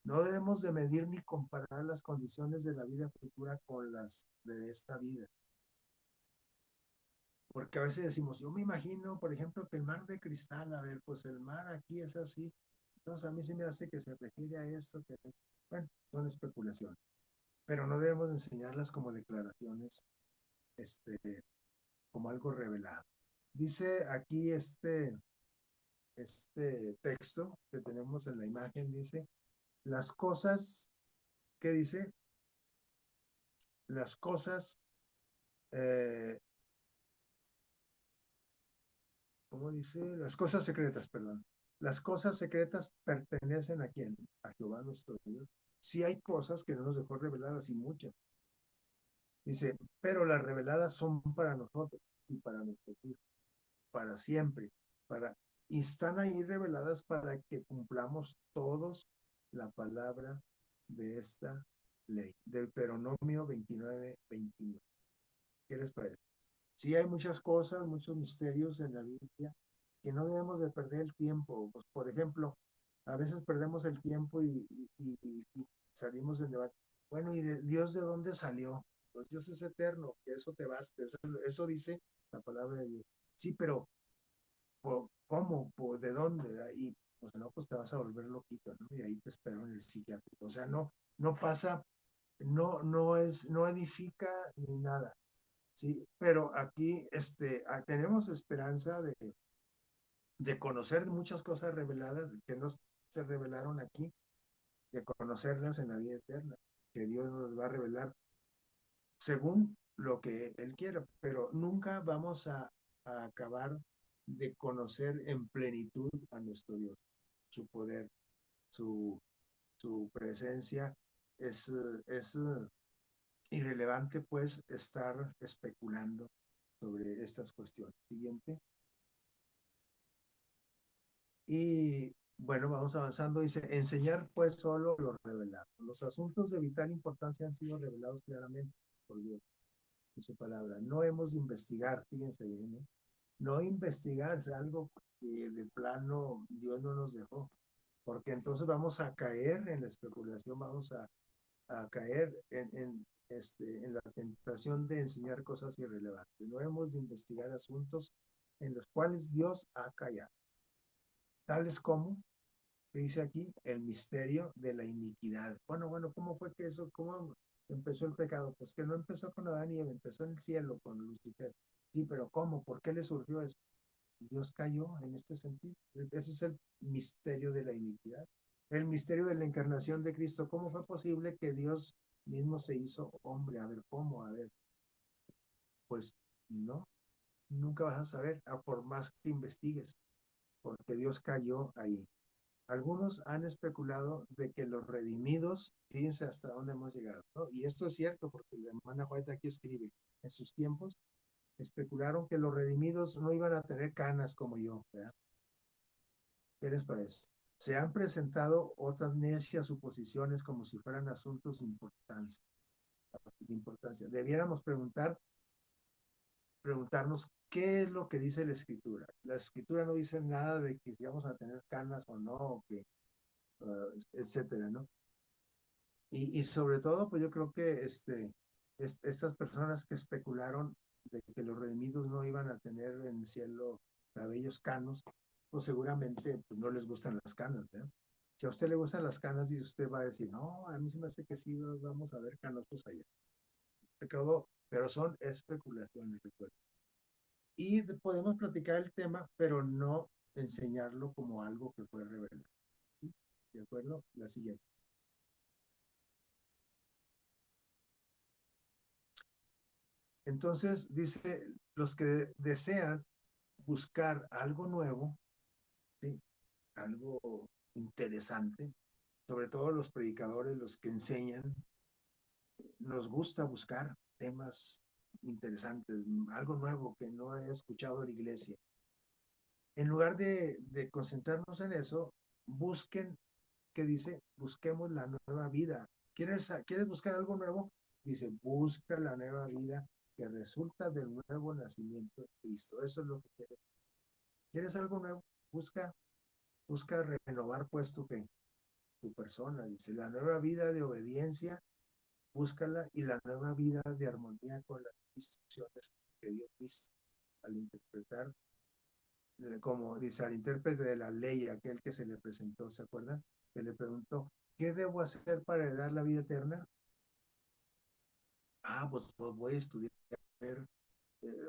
No debemos de medir ni comparar las condiciones de la vida futura con las de esta vida. Porque a veces decimos, yo me imagino, por ejemplo, que el mar de cristal, a ver, pues el mar aquí es así. Entonces a mí se me hace que se refiere a esto, que, bueno, son especulaciones. Pero no debemos enseñarlas como declaraciones, este, como algo revelado. Dice aquí este texto que tenemos en la imagen, dice, las cosas, ¿qué dice? Las cosas, eh, ¿cómo dice? Las cosas secretas, perdón. Las cosas secretas pertenecen a quién? A Jehová nuestro Dios. Sí hay cosas que no nos dejó reveladas y muchas. Dice, pero las reveladas son para nosotros y para nuestros hijos, para siempre, para, y están ahí reveladas para que cumplamos todos la palabra de esta ley. Deuteronomio 29:21. ¿Qué les parece? Sí hay muchas cosas, muchos misterios en la Biblia que no debemos de perder el tiempo. Pues, por ejemplo, a veces perdemos el tiempo y salimos del debate. Bueno, ¿y Dios de dónde salió? Pues Dios es eterno, que eso te baste. Eso dice la palabra de Dios. Sí, pero ¿cómo? ¿De dónde? Y pues no, pues te vas a volver loquito, ¿no? Y ahí te espero en el psiquiátrico. O sea, no pasa, no edifica ni nada. Sí, pero aquí tenemos esperanza de conocer muchas cosas reveladas que no se revelaron aquí, de conocerlas en la vida eterna, que Dios nos va a revelar según lo que Él quiera, pero nunca vamos a acabar de conocer en plenitud a nuestro Dios, su poder, su, su presencia. Es irrelevante pues estar especulando sobre estas cuestiones. Siguiente. Y bueno, vamos avanzando. Dice, enseñar pues solo lo revelado. Los asuntos de vital importancia han sido revelados claramente por Dios en su palabra. No hemos de investigar, fíjense bien, ¿eh? No investigar es algo que de plano Dios no nos dejó, porque entonces vamos a caer en la especulación, vamos a caer en la tentación de enseñar cosas irrelevantes. No hemos de investigar asuntos en los cuales Dios ha callado, tales como, que dice aquí, el misterio de la iniquidad. Bueno, ¿cómo fue que eso, cómo empezó el pecado? Pues que no empezó con Adán y Eva, empezó en el cielo con Lucifer. Sí, pero ¿cómo? ¿Por qué le surgió eso? Dios cayó en este sentido. Ese es el misterio de la iniquidad. El misterio de la encarnación de Cristo. ¿Cómo fue posible que Dios mismo se hizo hombre? A ver, ¿cómo? A ver, pues no, nunca vas a saber, por más que investigues, porque Dios cayó ahí. Algunos han especulado de que los redimidos, fíjense hasta dónde hemos llegado, ¿no? Y esto es cierto, porque la hermana White aquí escribe, en sus tiempos especularon que los redimidos no iban a tener canas como yo, ¿verdad? ¿Qué les parece? Se han presentado otras necias suposiciones como si fueran asuntos de importancia. Debiéramos preguntarnos qué es lo que dice la escritura. La escritura no dice nada de que si vamos a tener canas o no, o que, etcétera, ¿no? Y sobre todo, pues yo creo que estas personas que especularon de que los redimidos no iban a tener en el cielo cabellos canos, pues seguramente pues, no les gustan las canas, ¿verdad? Si a usted le gustan las canas, dice usted va a decir, no, a mí se me hace que sí, vamos a ver canosos allá. Pero son especulaciones, recuerdo. Y podemos platicar el tema, pero no enseñarlo como algo que fue revelado. ¿Sí? ¿De acuerdo? La siguiente. Entonces, dice, los que desean buscar algo nuevo, ¿sí? Algo interesante, sobre todo los predicadores, los que enseñan, nos gusta buscar temas, interesantes, algo nuevo que no he escuchado en la iglesia. En lugar de concentrarnos en eso, busquen, ¿qué dice? Busquemos la nueva vida. ¿Quieres buscar algo nuevo? Dice, busca la nueva vida que resulta del nuevo nacimiento de Cristo. Eso es lo que quieres. ¿Quieres algo nuevo? Busca, busca renovar puesto que tu persona. Dice, la nueva vida de obediencia, búscala, y la nueva vida de armonía con las instrucciones que dio Cristo al interpretar, como dice, al intérprete de la ley, aquel que se le presentó, ¿se acuerdan? Que le preguntó, ¿qué debo hacer para heredar la vida eterna? Pues voy a estudiar,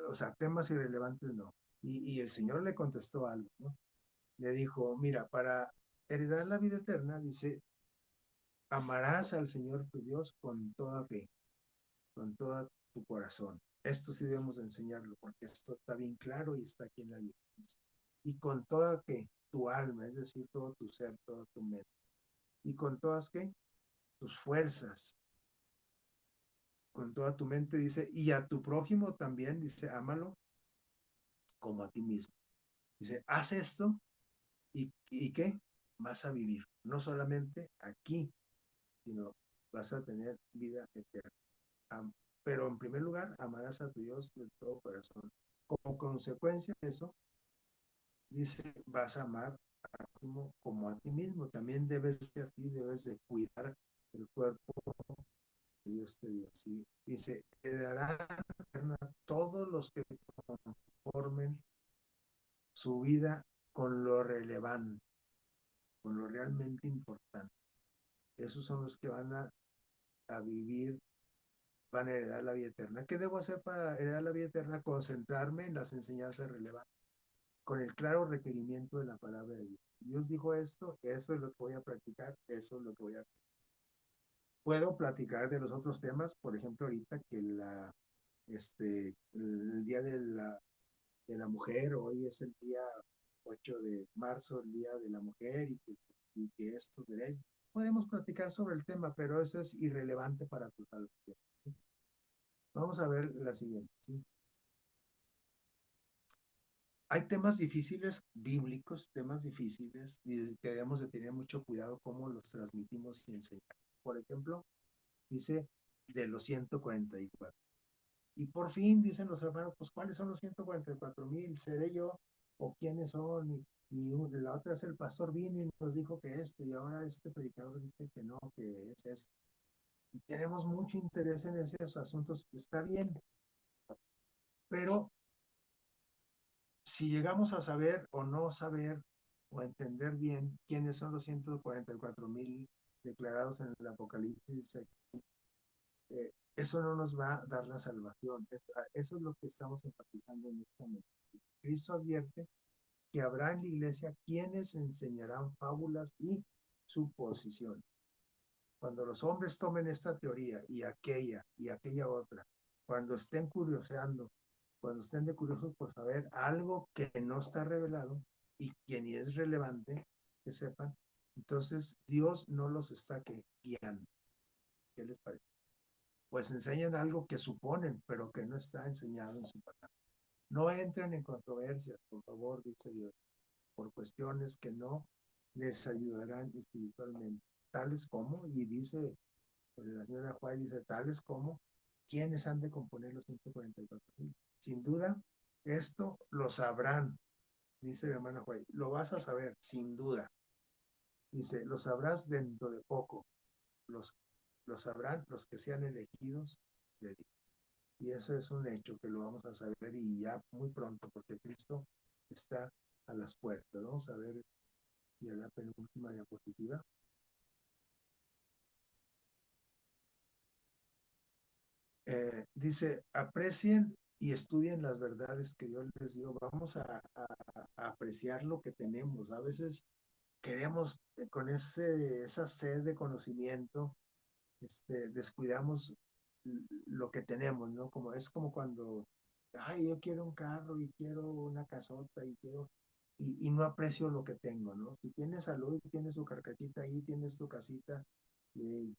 o sea, temas irrelevantes no. Y el Señor le contestó algo, ¿no? Le dijo, mira, para heredar la vida eterna, dice, amarás al Señor tu Dios con toda fe, con todo tu corazón. Esto sí debemos enseñarlo, porque esto está bien claro y está aquí en la Biblia. Y con toda que tu alma, es decir, todo tu ser, toda tu mente. Y con todas que tus fuerzas, con toda tu mente, dice, y a tu prójimo también, dice, ámalo como a ti mismo. Dice, haz esto y ¿qué? Vas a vivir, no solamente aquí, sino vas a tener vida eterna. Pero en primer lugar, amarás a tu Dios de todo corazón. Como consecuencia de eso, dice, vas a amar como a ti mismo. También debes de a ti, debes de cuidar el cuerpo que Dios te dio. ¿Sí? Dice, quedarán todos los que conformen su vida con lo relevante, con lo realmente importante. Esos son los que van a vivir, van a heredar la vida eterna. ¿Qué debo hacer para heredar la vida eterna? Concentrarme en las enseñanzas relevantes, con el claro requerimiento de la palabra de Dios. Dios dijo esto, eso es lo que voy a practicar, eso es lo que voy a... Puedo platicar de los otros temas, por ejemplo, ahorita que el día de la mujer, hoy es el día 8 de marzo, el día de la mujer, y que estos derechos. Podemos platicar sobre el tema, pero eso es irrelevante para tu salvación. Vamos a ver la siguiente. ¿Sí? Hay temas difíciles, bíblicos, temas difíciles, y que debemos de tener mucho cuidado cómo los transmitimos y enseñamos. Por ejemplo, dice de los 144. Y por fin dicen los hermanos, pues ¿cuáles son los 144,000? ¿Seré yo? ¿O quiénes son? La otra es el pastor vino y nos dijo que esto, y ahora este predicador dice que no, que es esto. Y tenemos mucho interés en esos asuntos, está bien, pero si llegamos a saber o no saber o entender bien quiénes son los 144,000 declarados en el Apocalipsis, eso no nos va a dar la salvación. Eso es lo que estamos enfatizando en este momento. Cristo advierte que habrá en la iglesia quienes enseñarán fábulas y suposiciones. Cuando los hombres tomen esta teoría y aquella otra, cuando estén curioseando, cuando estén de curiosos por saber algo que no está revelado y que ni es relevante, que sepan, entonces Dios no los está guiando. ¿Qué les parece? Pues enseñan algo que suponen, pero que no está enseñado en su palabra. No entren en controversias, por favor, dice Dios, por cuestiones que no les ayudarán espiritualmente, tales como, y dice la señora Juárez, dice, tales como, ¿quiénes han de componer los 144,000? Sin duda, esto lo sabrán, dice la hermana Juárez, lo vas a saber, sin duda. Dice, lo sabrás dentro de poco, los, lo sabrán los que sean elegidos de Dios. Y eso es un hecho que lo vamos a saber y ya muy pronto, porque Cristo está a las puertas. Vamos a ver ya la penúltima diapositiva. Dice, aprecien y estudien las verdades que Dios les dio. Vamos a apreciar lo que tenemos. A veces queremos, con esa sed de conocimiento, descuidamos lo que tenemos, ¿no? Es como cuando, ay, yo quiero un carro y quiero una casota y no aprecio lo que tengo, ¿no? Si tienes salud, tienes tu carcachita ahí, tienes tu casita, y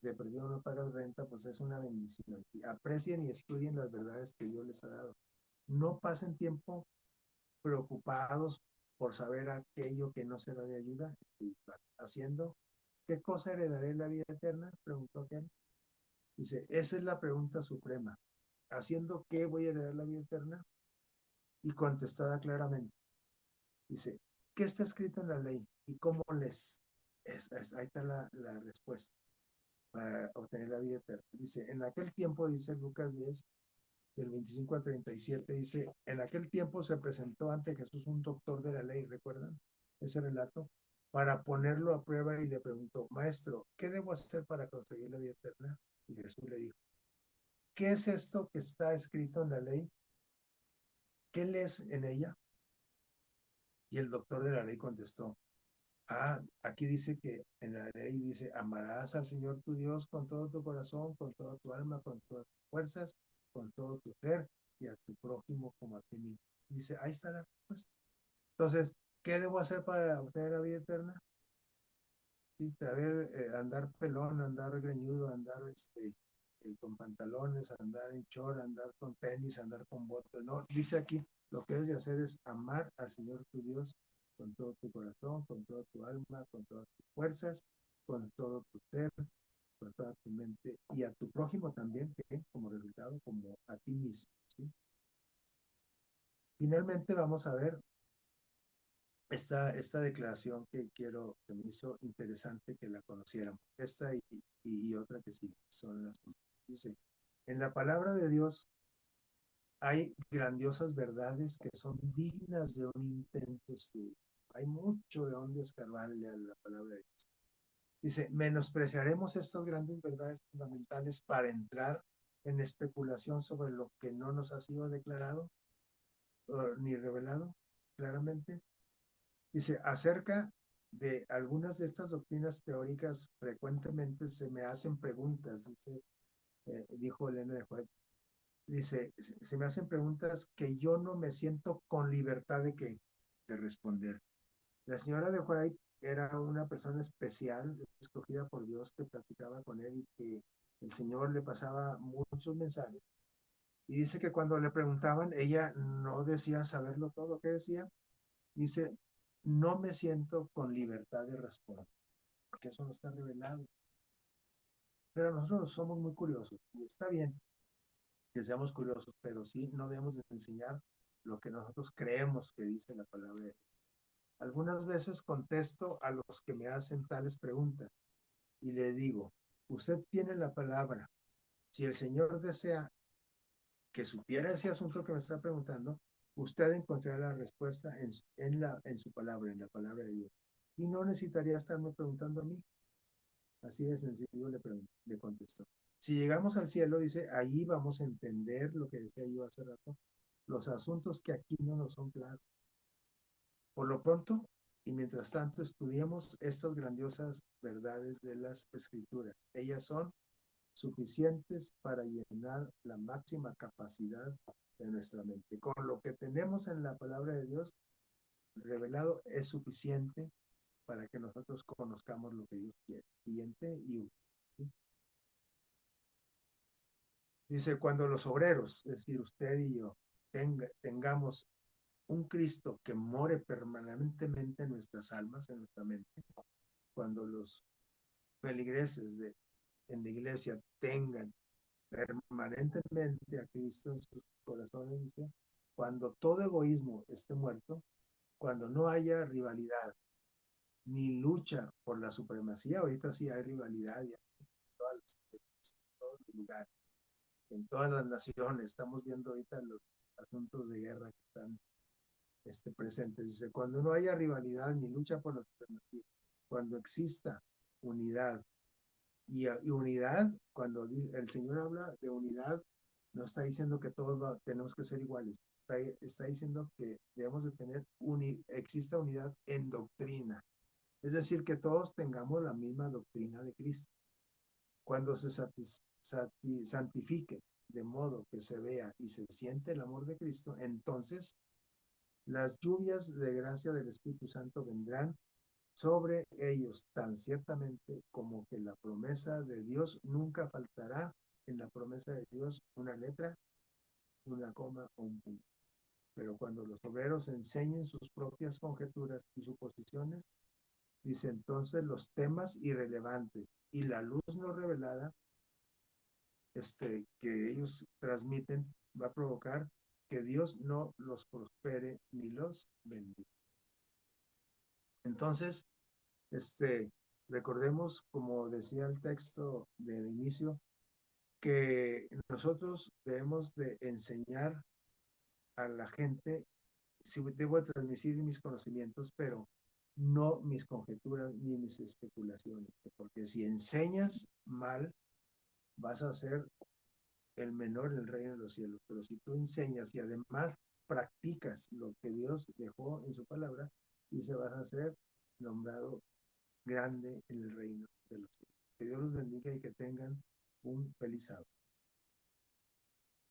de perdido no pagas renta, pues es una bendición. Aprecien y estudien las verdades que Dios les ha dado. No pasen tiempo preocupados por saber aquello que no será de ayuda espiritual. Haciendo, ¿qué cosa heredaré la vida eterna? Preguntó aquel. Dice, esa es la pregunta suprema. ¿Haciendo qué voy a heredar la vida eterna? Y contestada claramente. Dice, ¿qué está escrito en la ley? ¿Y cómo les? Ahí está la respuesta para obtener la vida eterna. Dice, en aquel tiempo, dice Lucas 10, del 25 al 37, dice, en aquel tiempo se presentó ante Jesús un doctor de la ley, ¿recuerdan ese relato? Para ponerlo a prueba y le preguntó, maestro, ¿qué debo hacer para conseguir la vida eterna? Y Jesús le dijo, ¿qué es esto que está escrito en la ley? ¿Qué lees en ella? Y el doctor de la ley contestó, aquí dice que en la ley dice, amarás al Señor tu Dios con todo tu corazón, con toda tu alma, con todas tus fuerzas, con todo tu ser y a tu prójimo como a ti mismo. Dice, ahí está la respuesta. Entonces, ¿qué debo hacer para obtener la vida eterna? Sí, andar pelón, andar greñudo, andar con pantalones, andar en short, andar con tenis, andar con botas. No, dice aquí, lo que debes de hacer es amar al Señor tu Dios con todo tu corazón, con toda tu alma, con todas tus fuerzas, con todo tu ser, con toda tu mente y a tu prójimo también, que como resultado, como a ti mismo. ¿Sí? Finalmente vamos a ver esta declaración que me hizo interesante que la conociéramos. Esta y otra que sí, son las mismas. Dice, en la palabra de Dios hay grandiosas verdades que son dignas de un intenso estudio. Hay mucho de dónde escarbarle a la palabra de Dios. Dice, menospreciaremos estas grandes verdades fundamentales para entrar en especulación sobre lo que no nos ha sido declarado ni revelado claramente. Dice, acerca de algunas de estas doctrinas teóricas, frecuentemente se me hacen preguntas, dijo Elena de White. Dice, se me hacen preguntas que yo no me siento con libertad de responder. La señora de White era una persona especial, escogida por Dios, que platicaba con él y que el Señor le pasaba muchos mensajes. Y dice que cuando le preguntaban, ella no decía saberlo todo. ¿Qué decía? Dice, no me siento con libertad de responder, porque eso no está revelado. Pero nosotros somos muy curiosos, y está bien que seamos curiosos, pero sí no debemos de enseñar lo que nosotros creemos que dice la palabra de Dios. Algunas veces contesto a los que me hacen tales preguntas y le digo, usted tiene la palabra. Si el Señor desea que supiera ese asunto que me está preguntando, usted encontrará la respuesta en su palabra, en la palabra de Dios. Y no necesitaría estarme preguntando a mí. Así de sencillo le contestó. Si llegamos al cielo, dice, allí vamos a entender lo que decía yo hace rato, los asuntos que aquí no nos son claros. Por lo pronto, y mientras tanto, estudiemos estas grandiosas verdades de las escrituras. Ellas son suficientes para llenar la máxima capacidad de nuestra mente. Con lo que tenemos en la palabra de Dios revelado es suficiente para que nosotros conozcamos lo que Dios quiere. Siguiente y ¿sí? Dice, cuando los obreros, es decir, usted y yo, tengamos un Cristo que more permanentemente en nuestras almas, en nuestra mente, cuando los feligreses en la iglesia tengan permanentemente a Cristo en sus corazones, dice, cuando todo egoísmo esté muerto, cuando no haya rivalidad ni lucha por la supremacía, ahorita sí hay rivalidad ya en todos los lugares, en todas las naciones, estamos viendo ahorita los asuntos de guerra que están presentes. Dice, cuando no haya rivalidad ni lucha por la supremacía, cuando exista unidad, y unidad, cuando el Señor habla de unidad, no está diciendo que todos tenemos que ser iguales, está diciendo que debemos de tener, exista unidad en doctrina, es decir, que todos tengamos la misma doctrina de Cristo. Cuando se santifique de modo que se vea y se siente el amor de Cristo, entonces las lluvias de gracia del Espíritu Santo vendrán sobre ellos tan ciertamente como que la promesa de Dios nunca faltará. En la promesa de Dios una letra, una coma o un punto. Pero cuando los obreros enseñen sus propias conjeturas y suposiciones, dice entonces los temas irrelevantes y la luz no revelada que ellos transmiten va a provocar que Dios no los prospere ni los bendiga. Entonces, recordemos, como decía el texto del inicio, que nosotros debemos de enseñar a la gente, si debo transmitir mis conocimientos, pero no mis conjeturas ni mis especulaciones, porque si enseñas mal, vas a ser el menor en el reino de los cielos, pero si tú enseñas y además practicas lo que Dios dejó en su palabra, dice, vas a ser nombrado grande en el reino de los cielos. Que Dios los bendiga y que tengan un feliz sábado.